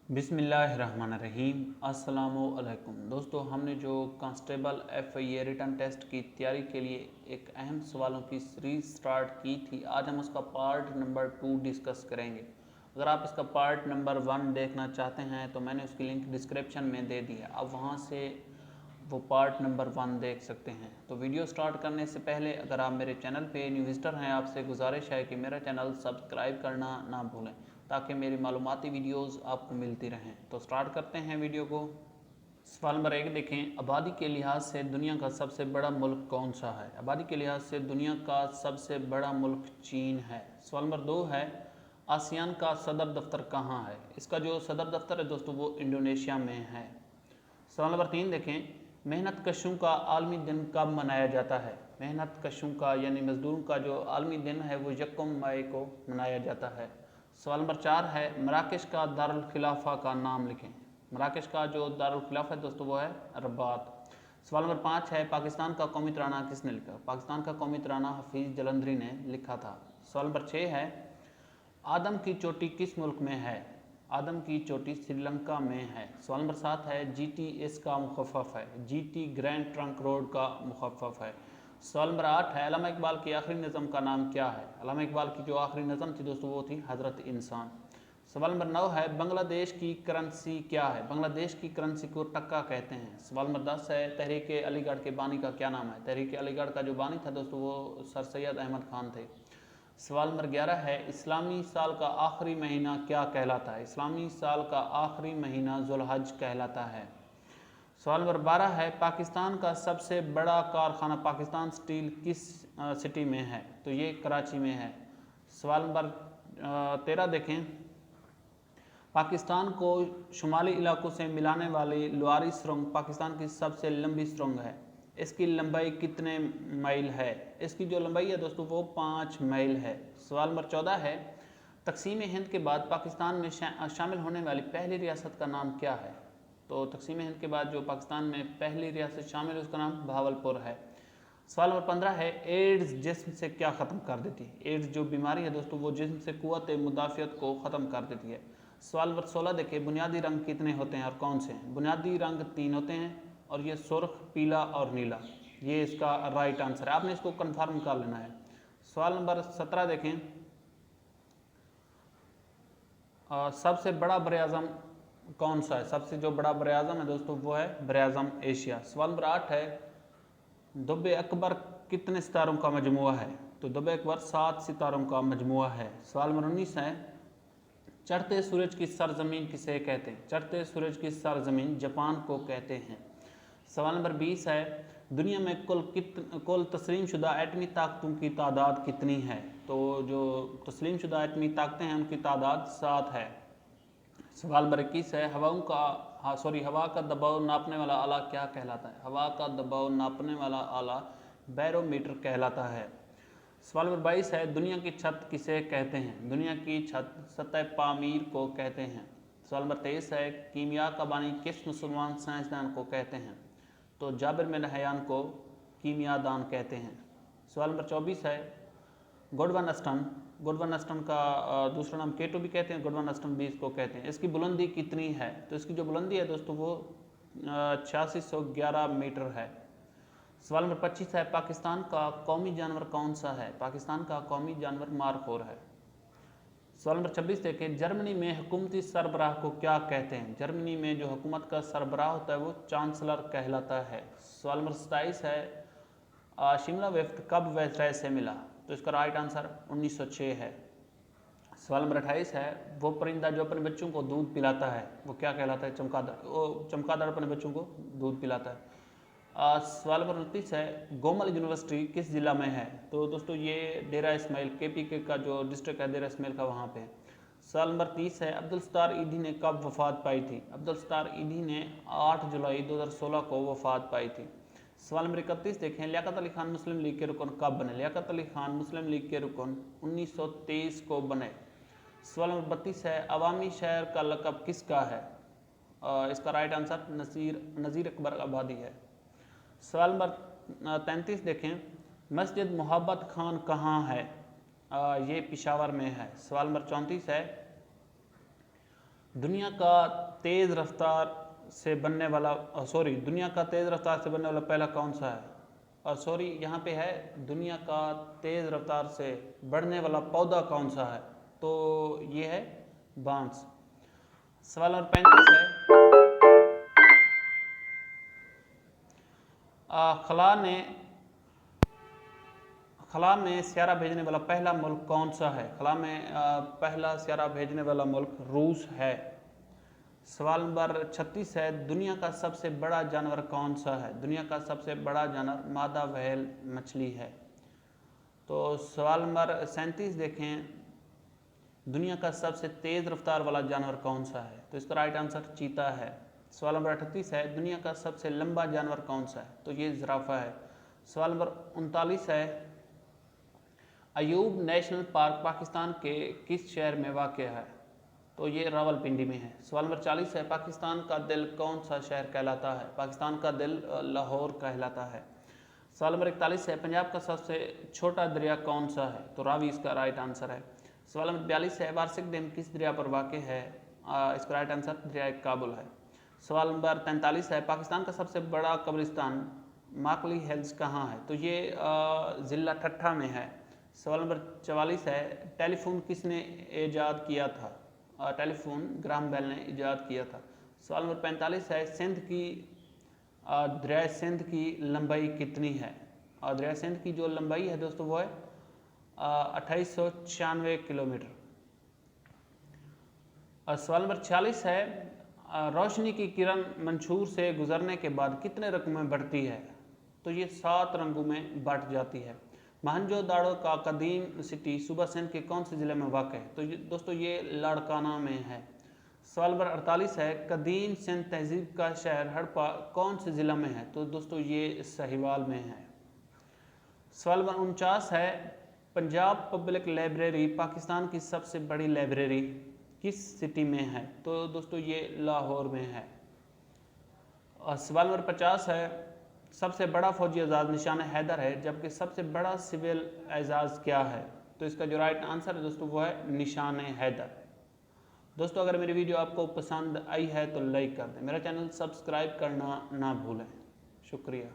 बिस्मिल्लाहिर्रहमानिर्रहीम। अस्सलामुअलैकुम दोस्तों, हमने जो कांस्टेबल FIA रिटर्न टेस्ट की तैयारी के लिए एक अहम सवालों की सीरीज स्टार्ट की थी, आज हम उसका पार्ट नंबर 2 डिस्कस करेंगे। अगर आप इसका पार्ट नंबर 1 देखना चाहते हैं तो मैंने उसकी लिंक डिस्क्रिप्शन में दे दी है, आप वहां से वो पार्ट नंबर 1 देख सकते हैं। तो वीडियो स्टार्ट करने से पहले अगर आप मेरे चैनल पे न्यू विजिटर हैं, आपसे गुजारिश है कि मेरा चैनल सब्सक्राइब करना ना भूलें ताकि मेरी मालूमाती वीडियोस आपको मिलती रहें। तो स्टार्ट करते हैं वीडियो को। सवाल नंबर 1 देखें, आबादी के लिहाज से दुनिया का सबसे बड़ा मुल्क कौन सा है? आबादी के लिहाज से दुनिया का सबसे बड़ा मुल्क चीन है। सवाल नंबर 2 है, आसियान का सदर दफ्तर कहाँ है? इसका जो सदर दफ्तर है दोस्तों वो इंडोनेशिया में है। सवाल नंबर 3 देखें, मेहनत कशों का आलमी दिन कब मनाया जाता है? मेहनत कशों का यानी मजदूरों का जो आलमी दिन है वो 1 मई को मनाया जाता है। सवाल नंबर 4 है, मराकश का दारुल खिलाफा का नाम लिखें। मराकश का जो दारुल खिलाफा है दोस्तों वो है रबात। सवाल नंबर 5 है, पाकिस्तान का कौमी तराना किसने लिखा? पाकिस्तान का कौमी तराना हफीज़ जलंधरी ने लिखा था। सवाल नंबर 6 है, आदम की चोटी किस मुल्क में है? आदम की चोटी श्रीलंका में है। सवाल नंबर 7 है, GT इसका मुखफ़फ़ है? GT ग्रैंड ट्रंक रोड का मुखफ़फ़ है। सवाल नंबर 8 है, अल्लामा इकबाल की आखिरी नज़म का नाम क्या है? अल्लामा इकबाल की जो आखिरी नज़म थी दोस्तों वो थी हज़रत इंसान। सवाल नंबर 9 है, बांग्लादेश की करेंसी क्या है? बांग्लादेश की करेंसी को टक्का कहते हैं। सवाल नंबर 10 है, तहरीक अलीगढ़ के बानी का क्या नाम है? तहरीक अलीगढ़ का जो बानी था दोस्तों वो सर सैयद अहमद खान थे। सवाल नंबर 11 है, इस्लामी साल का आखिरी महीना क्या कहलाता है? इस्लामी साल का आखिरी महीना जुल्हज कहलाता है। सवाल नंबर 12 है, पाकिस्तान का सबसे बड़ा कारखाना पाकिस्तान स्टील किस सिटी में है? तो ये कराची में है। सवाल नंबर 13 देखें, पाकिस्तान को शुमाली इलाकों से मिलाने वाली लुआरी सुरंग पाकिस्तान की सबसे लंबी सुरंग है। इसकी लंबाई कितने मील है? इसकी जो लंबाई है दोस्तों वो 5 मील है। सवाल नंबर 14 है, तकसीम हिंद के बाद पाकिस्तान में शामिल होने वाली पहली रियासत का नाम क्या है? तो तकसीम हिंद के बाद जो पाकिस्तान में पहली रियासत शामिल है उसका नाम भावलपुर है। सवाल नंबर 15 है, एड्स जिस्म से क्या ख़त्म कर देती है? एड्स जो बीमारी है दोस्तों वो जिस्म से क़ुव्वत मुदाफ़ियत को ख़त्म कर देती है। सवाल नंबर 16 देखिए, बुनियादी रंग कितने होते हैं और कौन से हैं? बुनियादी रंग 3 होते हैं और ये सुर्ख, पीला और नीला। ये इसका राइट आंसर है, आपने इसको कन्फर्म कर लेना है। सवाल नंबर 17 देखें, सबसे बड़ा बर-ए-आज़म कौन सा है? सबसे जो बड़ा बर-ए-आज़म है दोस्तों वो है बर-ए-आज़म एशिया। सवाल नंबर 8 है, दुब्बे अकबर कितने सितारों का मजमुआ है? तो दुब्बे अकबर 7 सितारों का मजमुआ है। सवाल नंबर 19 है, चढ़ते सूरज की सरजमीन किसे कहते हैं? चढ़ते सूरज की सरजमीन जापान को कहते हैं। सवाल नंबर 20 है, दुनिया में कुल तस्लीम शुदा एटमी ताकतों की तादाद कितनी है? तो जो तस्लीम शुदा एटमी ताकतें हैं उनकी तादाद 7 है। सवाल नंबर 21 है, हवा का दबाव नापने वाला आला क्या कहलाता है? हवा का दबाव नापने वाला आला बैरोमीटर कहलाता है। सवाल नंबर 22 है, दुनिया की छत किसे कहते हैं? दुनिया की छत सतह पामीर को कहते हैं। सवाल नंबर 23 है, कीमिया का बानी किस मुसलमान साइंसदान को कहते हैं? तो जाबिर बिन हयान को कीमियादान कहते हैं। सवाल नंबर 24 है, गुडवन अस्टन का दूसरा नाम केटो भी कहते हैं, गुडवन अस्टन भी इसको कहते हैं। इसकी बुलंदी कितनी है? तो इसकी जो बुलंदी है दोस्तों वो 8611 मीटर है। सवाल नंबर 25 है, पाकिस्तान का कौमी जानवर कौन सा है? पाकिस्तान का कौमी जानवर मारखोर है। सवाल नंबर 26 देखें, जर्मनी में हुकूमती सरबराह को क्या कहते हैं? जर्मनी में जो हुकूमत का सरबराह होता है वो चांसलर कहलाता है। सवाल नंबर 27 है, शिमला वफ्द कब वायसराय से मिला? तो इसका राइट आंसर 1906 है। सवाल नंबर 28 है, वो परिंदा जो अपने बच्चों को दूध पिलाता है वो क्या कहलाता है? चमगादड़। वो चमगादड़ अपने बच्चों को दूध पिलाता है। सवाल नंबर 29 है, गोमल यूनिवर्सिटी किस जिला में है? तो दोस्तों ये डेरा इस्माइल KPK का जो डिस्ट्रिक्ट है डेरा इस्माइल का वहाँ पे है। सवाल नंबर 30 है, अब्दुल सत्तार ईधी ने कब वफात पाई थी? अब्दुल सत्तार ईधी ने 8 जुलाई 2016 को वफात पाई थी। सवाल नंबर 31 देखें, लियाकत अली खान मुस्लिम लीग के रुकन कब बने? लियाकत अली खान मुस्लिम लीग के रुकन 1923 को बने। सवाल नंबर 32 है, अवामी शहर का लक़ब किसका है? इसका राइट आंसर नज़ीर अकबर आबादी है। सवाल नंबर 33 देखें, मस्जिद मोहब्बत खान कहाँ है? ये पिशावर में है। सवाल नंबर 34 है, दुनिया का तेज़ रफ्तार से बनने वाला दुनिया का तेज़ रफ्तार से बनने वाला पहला कौन सा है? यहाँ पे है दुनिया का तेज़ रफ्तार से बढ़ने वाला पौधा कौन सा है? तो ये है बांस। सवाल नंबर 35 है, खला में स्यारा भेजने वाला पहला मुल्क कौन सा है? खला में पहला स्यारा भेजने वाला मुल्क रूस है। सवाल नंबर 36 है, दुनिया का सबसे बड़ा जानवर कौन सा है? दुनिया का सबसे बड़ा जानवर मादा व्हेल मछली है। तो सवाल नंबर 37 देखें, दुनिया का सबसे तेज़ रफ्तार वाला जानवर कौन सा है? तो इसका राइट आंसर चीता है। सवाल नंबर 38 है, दुनिया का सबसे लंबा जानवर कौन सा है? तो ये जिराफा है। सवाल नंबर 39 है, अयूब नेशनल पार्क पाकिस्तान के किस शहर में वाक़या है? तो ये रावलपिंडी में है। सवाल नंबर 40 है, पाकिस्तान का दिल कौन सा शहर कहलाता है? पाकिस्तान का दिल लाहौर कहलाता है। सवाल नंबर 41 है, पंजाब का सबसे छोटा दरिया कौन सा है? तो रावी इसका राइट आंसर है। सवाल नंबर 42 है, वार्षिक डैम किस दरिया पर वाक़ है? इसका राइट आंसर दरिया काबुल है। सवाल नंबर 43 है, पाकिस्तान का सबसे बड़ा कब्रिस्तान माकली हिल्स कहाँ है? तो ये ज़िला ठट्ठा में है। सवाल नंबर 44 है, टेलीफोन किसने ईजाद किया था? टेलीफोन ग्राहम बेल ने ईजाद किया था। सवाल नंबर 45 है, दरिया सिंध की लंबाई कितनी है? दरिया सिंध की जो लंबाई है दोस्तों वो है 2896 किलोमीटर। सवाल नंबर 46 है, रोशनी की किरण मंशूर से गुजरने के बाद कितने रंगों में बढ़ती है? तो ये 7 रंगों में बढ़ जाती है। मोहनजोदाड़ो का कदीम सिटी सूबा सिंध के कौन से ज़िले में वाक़ है? तो दोस्तों ये लाड़काना में है। सवाल नंबर 48 है, कदीम सिंध तहजीब का शहर हड़प्पा कौन से ज़िला में है? तो दोस्तों ये साहिवाल में है। सवाल नंबर 49 है, पंजाब पब्लिक लाइब्रेरी पाकिस्तान की सबसे बड़ी लाइब्रेरी किस सिटी में है? तो दोस्तों ये लाहौर में है। और सवाल नंबर 50 है, सबसे बड़ा फौजी एजाज़ निशान हैदर है, जबकि सबसे बड़ा सिविल एजाज़ क्या है? तो इसका जो राइट आंसर है दोस्तों वो है निशान हैदर। दोस्तों अगर मेरी वीडियो आपको पसंद आई है तो लाइक कर दें, मेरा चैनल सब्सक्राइब करना ना भूलें। शुक्रिया।